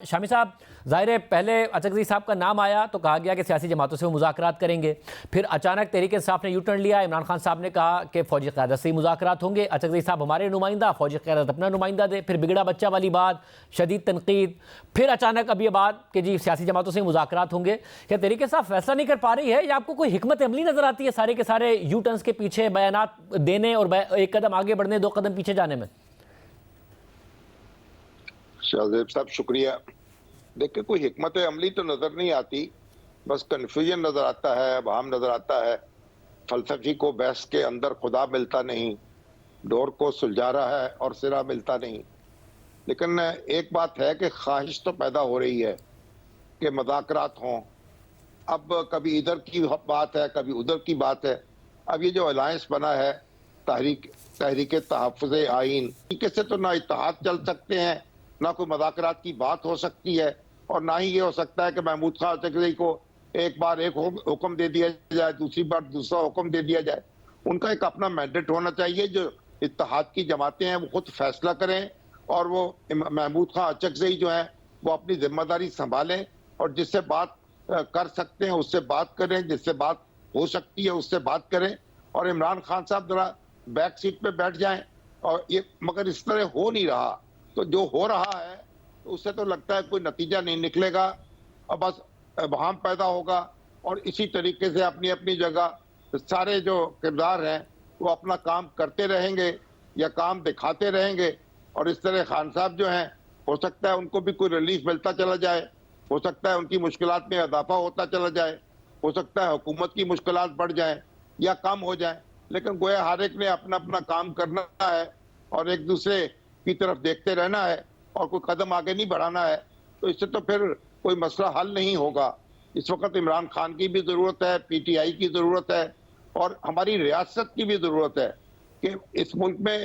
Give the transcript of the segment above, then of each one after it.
شامی صاحب، ظاہر ہے پہلے اچکزئی صاحب کا نام آیا تو کہا گیا کہ سیاسی جماعتوں سے وہ مذاکرات کریں گے. پھر اچانک تحریک انصاف نے یو ٹرن لیا. عمران خان صاحب نے کہا کہ فوجی قیادت سے ہی مذاکرات ہوں گے. اچکزئی صاحب ہمارے نمائندہ، فوجی قیادت اپنا نمائندہ دے. پھر بگڑا بچہ والی بات، شدید تنقید. پھر اچانک اب یہ بات کہ جی سیاسی جماعتوں سے ہی مذاکرات ہوں گے. کیا تحریک انصاف فیصلہ نہیں کر پا رہی ہے یا آپ کو کوئی حکمت عملی نظر آتی ہے سارے کے سارے یو ٹرنس کے پیچھے، بیانات دینے اور ایک قدم آگے بڑھنے دو قدم پیچھے جانے میں؟ شاہزیب صاحب شکریہ. دیکھیں کوئی حکمت عملی تو نظر نہیں آتی، بس کنفیوژن نظر آتا ہے، ابہام نظر آتا ہے. فلسفی کو بحث کے اندر خدا ملتا نہیں، ڈور کو سلجھا رہا ہے اور سرا ملتا نہیں. لیکن ایک بات ہے کہ خواہش تو پیدا ہو رہی ہے کہ مذاکرات ہوں. اب کبھی ادھر کی بات ہے، کبھی ادھر کی بات ہے. اب یہ جو الائنس بنا ہے تحریک تحفظ آئین، طریقے سے تو نہ اتحاد چل سکتے ہیں، نہ کوئی مذاکرات کی بات ہو سکتی ہے، اور نہ ہی یہ ہو سکتا ہے کہ محمود خان اچکزئی کو ایک بار ایک حکم دے دیا جائے، دوسری بار دوسرا حکم دے دیا جائے. ان کا ایک اپنا مینڈیٹ ہونا چاہیے. جو اتحاد کی جماعتیں ہیں وہ خود فیصلہ کریں، اور وہ محمود خان اچکزئی جو ہیں وہ اپنی ذمہ داری سنبھالیں، اور جس سے بات کر سکتے ہیں اس سے بات کریں، جس سے بات ہو سکتی ہے اس سے بات کریں. اور عمران خان صاحب ذرا بیک سیٹ پہ بیٹھ جائیں. اور یہ مگر اس طرح ہو نہیں رہا. تو جو ہو رہا ہے اس سے تو لگتا ہے کوئی نتیجہ نہیں نکلے گا، اور بس ابہام پیدا ہوگا. اور اسی طریقے سے اپنی اپنی جگہ سارے جو کردار ہیں وہ اپنا کام کرتے رہیں گے یا کام دکھاتے رہیں گے. اور اس طرح خان صاحب جو ہیں ہو سکتا ہے ان کو بھی کوئی ریلیف ملتا چلا جائے، ہو سکتا ہے ان کی مشکلات میں اضافہ ہوتا چلا جائے، ہو سکتا ہے حکومت کی مشکلات بڑھ جائیں یا کم ہو جائیں. لیکن گویا ہر ایک نے اپنا اپنا کام کرنا ہے اور ایک دوسرے کی طرف دیکھتے رہنا ہے اور کوئی قدم آگے نہیں بڑھانا ہے. تو اس سے تو پھر کوئی مسئلہ حل نہیں ہوگا. اس وقت عمران خان کی بھی ضرورت ہے، پی ٹی آئی کی ضرورت ہے، اور ہماری ریاست کی بھی ضرورت ہے کہ اس ملک میں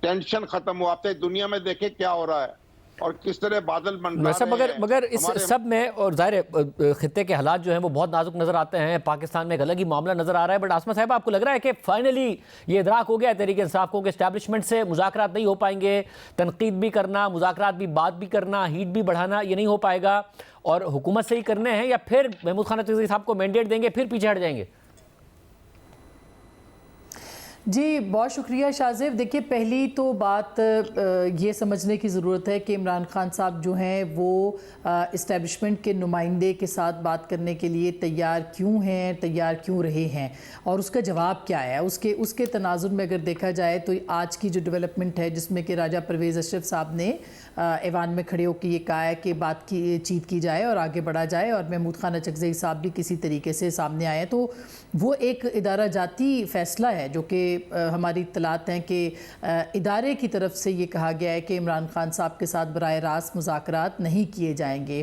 ٹینشن ختم ہو. آپ دنیا میں دیکھیں کیا ہو رہا ہے اور کس طرح بادل منڈرا رہے ہیں. مگر اس سب میں اور ظاہر خطے کے حالات جو ہیں وہ بہت نازک نظر آتے ہیں. پاکستان میں ایک الگ ہی معاملہ نظر آ رہا ہے. بٹ عاصمہ صاحب، آپ کو لگ رہا ہے کہ فائنلی یہ ادراک ہو گیا ہے تحریک انصاف کو کہ اسٹیبلشمنٹ سے مذاکرات نہیں ہو پائیں گے، تنقید بھی کرنا، مذاکرات بھی، بات بھی کرنا، ہیٹ بھی بڑھانا، یہ نہیں ہو پائے گا، اور حکومت سے ہی کرنے ہیں، یا پھر محمود خان اچکزئی صاحب کو مینڈیٹ دیں گے پھر پیچھے ہٹ جائیں گے؟ جی بہت شکریہ شاہزیب. دیکھیے پہلی تو بات یہ سمجھنے کی ضرورت ہے کہ عمران خان صاحب جو ہیں وہ اسٹیبلشمنٹ کے نمائندے کے ساتھ بات کرنے کے لیے تیار کیوں ہیں، تیار کیوں رہے ہیں، اور اس کا جواب کیا ہے. اس کے تناظر میں اگر دیکھا جائے تو آج کی جو ڈیولپمنٹ ہے جس میں کہ راجہ پرویز اشرف صاحب نے ایوان میں کھڑے ہو کے یہ کہا ہے کہ بات چیت کی جائے اور آگے بڑھا جائے، اور محمود خان اچکزئی صاحب بھی کسی طریقے سے سامنے آئے. تو وہ ایک ادارہ جاتی فیصلہ ہے جو کہ ہماری اطلاعات ہیں کہ ادارے کی طرف سے یہ کہا گیا ہے کہ عمران خان صاحب کے ساتھ براہ راست مذاکرات نہیں کیے جائیں گے،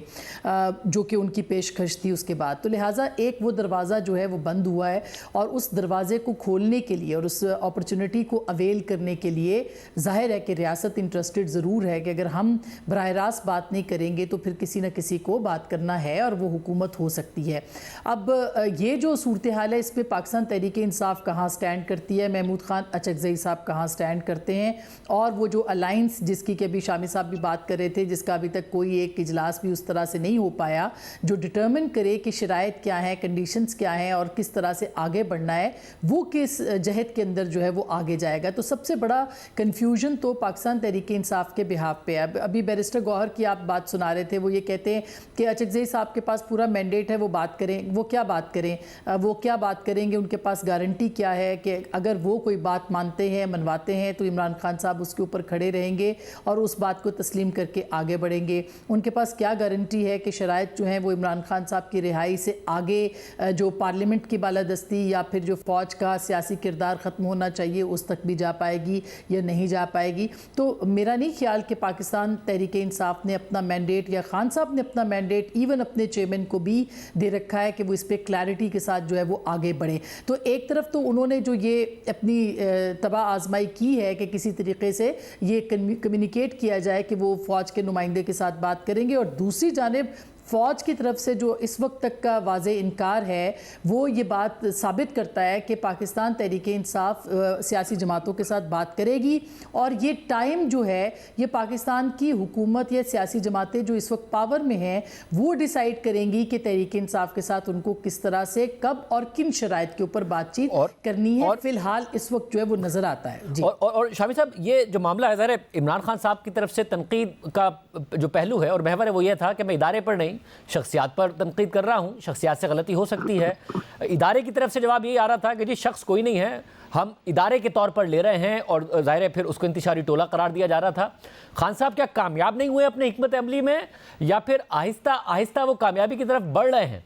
جو کہ ان کی پیشکش تھی اس کے بعد. تو لہٰذا ایک وہ دروازہ جو ہے وہ بند ہوا ہے، اور اس دروازے کو کھولنے کے لیے اور اس اپرچونٹی کو اویل کرنے کے لیے ظاہر ہے کہ ریاست انٹرسٹڈ ضرور ہے کہ اگر ہم براہ راست بات نہیں کریں گے تو پھر کسی نہ کسی کو بات کرنا ہے، اور وہ حکومت ہو سکتی ہے. اب یہ جو صورتحال ہے اس پہ پاکستان تحریک انصاف کہاں سٹینڈ کرتی ہے، محمود خان اچکزئی صاحب کہاں سٹینڈ کرتے ہیں، اور وہ جو الائنس جس کی کہ ابھی شامی صاحب بھی بات کر رہے تھے، جس کا ابھی تک کوئی ایک اجلاس بھی اس طرح سے نہیں ہو پایا جو ڈٹرمن کرے کہ شرائط کیا ہیں، کنڈیشنز کیا ہیں اور کس طرح سے آگے بڑھنا ہے، وہ کس جہت کے اندر جو ہے وہ آگے جائے گا. تو سب سے بڑا کنفیوژن تو پاکستان تحریک انصاف کے بہاف پہ ہے. ابھی بیرسٹر گوہر کی آپ بات سنا رہے تھے، وہ یہ کہتے ہیں کہ اچکزئی صاحب کے پاس پورا مینڈیٹ ہے، وہ بات کریں. وہ کیا بات کریں، وہ کیا بات کریں گے؟ ان کے پاس گارنٹی کیا ہے کہ اگر وہ کوئی بات مانتے ہیں، منواتے ہیں، تو عمران خان صاحب اس کے اوپر کھڑے رہیں گے اور اس بات کو تسلیم کر کے آگے بڑھیں گے؟ ان کے پاس کیا گارنٹی ہے کہ شرائط جو ہیں وہ عمران خان صاحب کی رہائی سے آگے جو پارلیمنٹ کی بالادستی یا پھر جو فوج کا سیاسی کردار ختم ہونا چاہیے اس تک بھی جا پائے گی یا نہیں جا پائے گی؟ تو میرا نہیں خیال کہ پاکستان تحریک انصاف نے اپنا مینڈیٹ، یا خان صاحب نے اپنا مینڈیٹ ایون اپنے چیئرمین کو بھی دے رکھا ہے کہ وہ اس پہ کلیئرٹی کے ساتھ جو ہے وہ آگے بڑھیں. تو ایک طرف تو انہوں نے جو یہ اپنی تباہ آزمائی کی ہے کہ کسی طریقے سے یہ کمیونیکیٹ کیا جائے کہ وہ فوج کے نمائندے کے ساتھ بات کریں گے، اور دوسری جانب فوج کی طرف سے جو اس وقت تک کا واضح انکار ہے وہ یہ بات ثابت کرتا ہے کہ پاکستان تحریک انصاف سیاسی جماعتوں کے ساتھ بات کرے گی، اور یہ ٹائم جو ہے یہ پاکستان کی حکومت یا سیاسی جماعتیں جو اس وقت پاور میں ہیں وہ ڈیسائیڈ کریں گی کہ تحریک انصاف کے ساتھ ان کو کس طرح سے کب اور کن شرائط کے اوپر بات چیت کرنی ہے۔ فی الحال اس وقت جو ہے وہ نظر آتا ہے۔ جی اور شامی صاحب، یہ جو معاملہ ہے ظاہر ہے عمران خان صاحب کی طرف سے تنقید کا جو پہلو ہے اور محور ہے وہ یہ تھا کہ میں ادارے پر نہیں شخصیات پر تنقید کر رہا ہوں، شخصیات سے غلطی ہو سکتی ہے۔ ادارے کی طرف سے جواب یہ آ رہا تھا کہ جی شخص کوئی نہیں ہے، ہم ادارے کے طور پر لے رہے ہیں، اور ظاہر ہے پھر اس کو انتشاری ٹولہ قرار دیا جا رہا تھا۔ خان صاحب کیا کامیاب نہیں ہوئے اپنے حکمت عملی میں، یا پھر آہستہ آہستہ وہ کامیابی کی طرف بڑھ رہے ہیں؟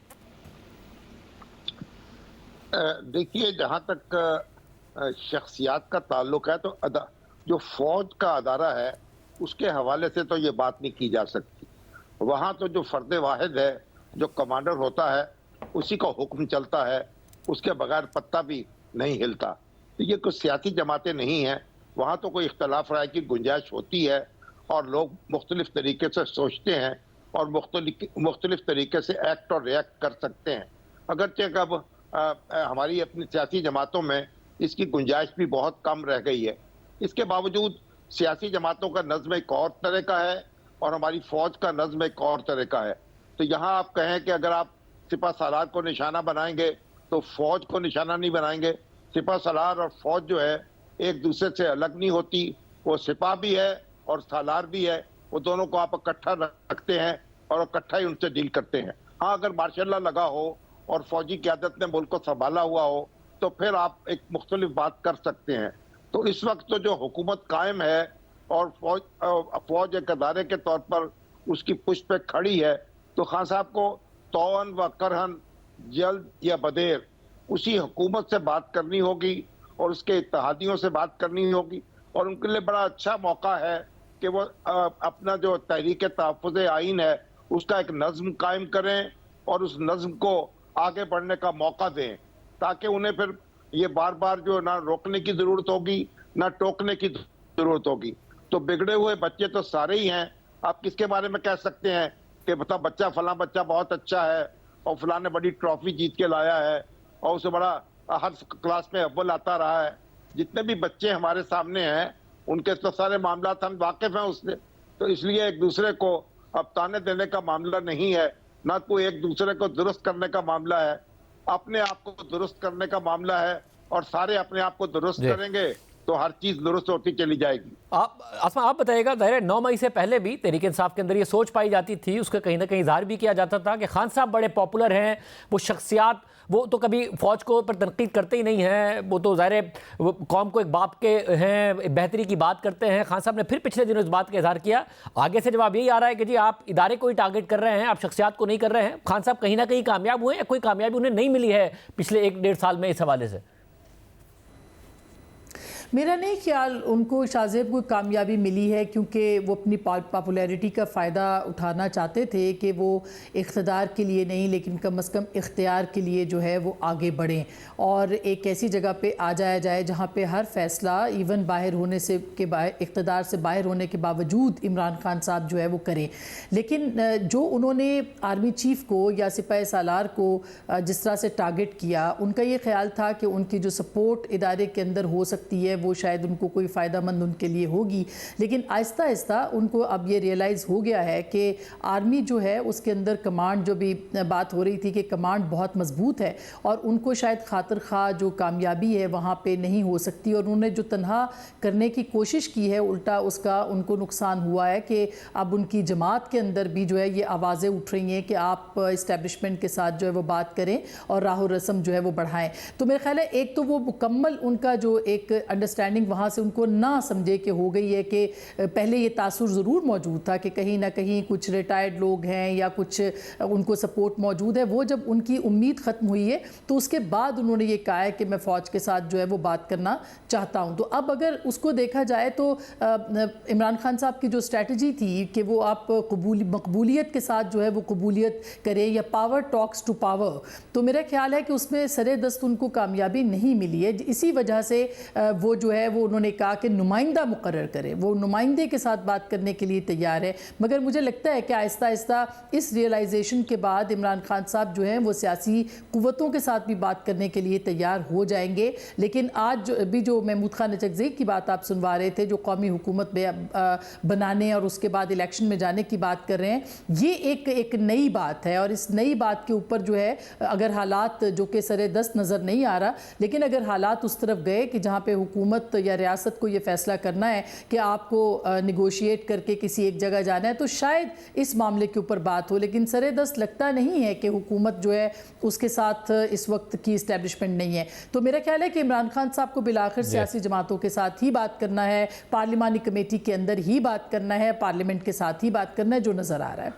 دیکھیے، جہاں تک شخصیات کا تعلق ہے تو جو فوج کا ادارہ ہے اس کے حوالے سے تو یہ بات نہیں کی جا سکتی۔ وہاں تو جو فرد واحد ہے، جو کمانڈر ہوتا ہے، اسی کا حکم چلتا ہے، اس کے بغیر پتہ بھی نہیں ہلتا۔ یہ کوئی سیاسی جماعتیں نہیں ہیں، وہاں تو کوئی اختلاف رائے کی گنجائش ہوتی ہے، اور لوگ مختلف طریقے سے سوچتے ہیں اور مختلف طریقے سے ایکٹ اور ریئیکٹ کر سکتے ہیں۔ اگرچہ اب ہماری اپنی سیاسی جماعتوں میں اس کی گنجائش بھی بہت کم رہ گئی ہے، اس کے باوجود سیاسی جماعتوں کا نظم ایک اور طرح کا ہے اور ہماری فوج کا نظم ایک اور طرح کا ہے۔ تو یہاں آپ کہیں کہ اگر آپ سپہ سالار کو نشانہ بنائیں گے تو فوج کو نشانہ نہیں بنائیں گے۔ سپہ سالار اور فوج جو ہے ایک دوسرے سے الگ نہیں ہوتی، وہ سپاہ بھی ہے اور سالار بھی ہے، وہ دونوں کو آپ اکٹھا رکھتے ہیں اور اکٹھا ہی ان سے ڈیل کرتے ہیں۔ ہاں، اگر مارشاء اللہ لگا ہو اور فوجی قیادت نے ملک کو سنبھالا ہوا ہو تو پھر آپ ایک مختلف بات کر سکتے ہیں۔ تو اس وقت تو جو حکومت قائم ہے اور فوج ایک ادارے کے طور پر اس کی پشت پہ کھڑی ہے، تو خان صاحب کو توأن و کرہن جلد یا بدیر اسی حکومت سے بات کرنی ہوگی اور اس کے اتحادیوں سے بات کرنی ہوگی، اور ان کے لیے بڑا اچھا موقع ہے کہ وہ اپنا جو تحریک تحفظ آئین ہے اس کا ایک نظم قائم کریں اور اس نظم کو آگے بڑھنے کا موقع دیں، تاکہ انہیں پھر یہ بار بار جو نہ روکنے کی ضرورت ہوگی نہ ٹوکنے کی ضرورت ہوگی۔ تو بگڑے ہوئے بچے تو سارے ہی ہیں۔ آپ کس کے بارے میں کہہ سکتے ہیں کہ بچہ فلاں بچہ بہت اچھا ہے اور فلاں نے بڑی ٹرافی جیت کے لایا ہے اور اسے بڑا ہر کلاس میں اول آتا رہا ہے؟ جتنے بھی بچے ہمارے سامنے ہیں ان کے تو سارے معاملات ہم واقف ہیں اس سے، تو اس لیے ایک دوسرے کو اب تانے دینے کا معاملہ نہیں ہے، نہ کوئی ایک دوسرے کو درست کرنے کا معاملہ ہے، اپنے آپ کو درست کرنے کا معاملہ ہے، اور سارے اپنے آپ کو درست کریں گے تو ہر چیز درست ہوتی چلی جائے گی۔ آسما آپ بتائیے گا، ظاہر 9 مئی سے پہلے بھی تحریک انصاف کے اندر یہ سوچ پائی جاتی تھی، اس کا کہیں نہ کہیں اظہار بھی کیا جاتا تھا کہ خان صاحب بڑے پاپولر ہیں، وہ شخصیات وہ تو کبھی فوج کو پر تنقید کرتے ہی نہیں ہیں، وہ تو ظاہر قوم کو ایک باپ کے ہیں، بہتری کی بات کرتے ہیں۔ خان صاحب نے پھر پچھلے دنوں اس بات کا اظہار کیا، آگے سے جواب یہی آ رہا ہے کہ جی آپ ادارے کو ہی ٹارگٹ کر رہے ہیں، آپ شخصیات کو نہیں کر رہے ہیں۔ خان صاحب کہیں نہ کہیں کامیاب ہوئے یا کوئی کامیابی انہیں نہیں ملی ہے پچھلے 1-1.5 سال میں اس حوالے سے؟ میرا نہیں خیال ان کو شاہ زیب کو کامیابی ملی ہے، کیونکہ وہ اپنی پاپولیرٹی کا فائدہ اٹھانا چاہتے تھے کہ وہ اقتدار کے لیے نہیں لیکن کم از کم اختیار کے لیے جو ہے وہ آگے بڑھیں اور ایک ایسی جگہ پہ آ جایا جائے جہاں پہ ہر فیصلہ ایون باہر ہونے سے اقتدار سے باہر ہونے کے باوجود عمران خان صاحب جو ہے وہ کریں۔ لیکن جو انہوں نے آرمی چیف کو یا سپاہ سالار کو جس طرح سے ٹارگٹ کیا، ان کا یہ خیال تھا کہ ان کی جو سپورٹ ادارے کے اندر ہو سکتی ہے وہ شاید ان کو کوئی فائدہ مند ان کے لیے ہوگی، لیکن آہستہ آہستہ ان کو اب یہ ریئلائز ہو گیا ہے کہ آرمی جو ہے اس کے اندر کمانڈ، جو بھی بات ہو رہی تھی کہ کمانڈ بہت مضبوط ہے اور ان کو شاید خاطر خواہ جو کامیابی ہے وہاں پہ نہیں ہو سکتی، اور انہوں نے جو تنہا کرنے کی کوشش کی ہے الٹا اس کا ان کو نقصان ہوا ہے کہ اب ان کی جماعت کے اندر بھی جو ہے یہ آوازیں اٹھ رہی ہیں کہ آپ اسٹیبلشمنٹ کے ساتھ جو ہے وہ بات کریں اور راہ و رسم جو ہے وہ بڑھائیں۔ تو میرا خیال ہے ایک تو وہ مکمل ان کا جو ایک انڈرسٹینڈنگ وہاں سے ان کو نہ سمجھے کہ ہو گئی ہے، کہ پہلے یہ تاثر ضرور موجود تھا کہ کہیں نہ کہیں کچھ ریٹائرڈ لوگ ہیں یا کچھ ان کو سپورٹ موجود ہے، وہ جب ان کی امید ختم ہوئی ہے تو اس کے بعد انہوں نے یہ کہا ہے کہ میں فوج کے ساتھ جو ہے وہ بات کرنا چاہتا ہوں۔ تو اب اگر اس کو دیکھا جائے تو عمران خان صاحب کی جو اسٹریٹجی تھی کہ وہ آپ مقبولیت کے ساتھ جو ہے وہ قبولیت کریں یا پاور ٹاکس ٹو پاور، تو میرا خیال ہے کہ اس میں سرے دست ان کو کامیابی نہیں ملی ہے، اسی وجہ سے وہ جو ہے وہ انہوں نے کہا کہ نمائندہ مقرر کرے، وہ نمائندے کے ساتھ بات کرنے کے لیے تیار ہے، مگر مجھے لگتا ہے کہ آہستہ آہستہ اس ریئلائزیشن کے بعد عمران خان صاحب جو ہیں وہ سیاسی قوتوں کے ساتھ بھی بات کرنے کے لیے تیار ہو جائیں گے۔ لیکن آج بھی جو محمود خان اچکزئی کی بات آپ سنوا رہے تھے، جو قومی حکومت بنانے اور اس کے بعد الیکشن میں جانے کی بات کر رہے ہیں، یہ ایک نئی بات ہے، اور اس نئی بات کے اوپر جو ہے اگر حالات جو کہ سر دست نظر نہیں آ رہا، لیکن اگر حالات اس طرف گئے کہ جہاں پہ حکومت یا ریاست کو یہ فیصلہ کرنا ہے کہ آپ کو نیگوشیٹ کر کے کسی ایک جگہ جانا ہے، تو شاید اس معاملے کے اوپر بات ہو، لیکن سر دست لگتا نہیں ہے کہ حکومت جو ہے اس کے ساتھ اس وقت کی اسٹیبلشمنٹ نہیں ہے۔ تو میرا خیال ہے کہ عمران خان صاحب کو بالآخر سیاسی جماعتوں کے ساتھ ہی بات کرنا ہے، پارلیمانی کمیٹی کے اندر ہی بات کرنا ہے، پارلیمنٹ کے ساتھ ہی بات کرنا ہے، جو نظر آ رہا ہے۔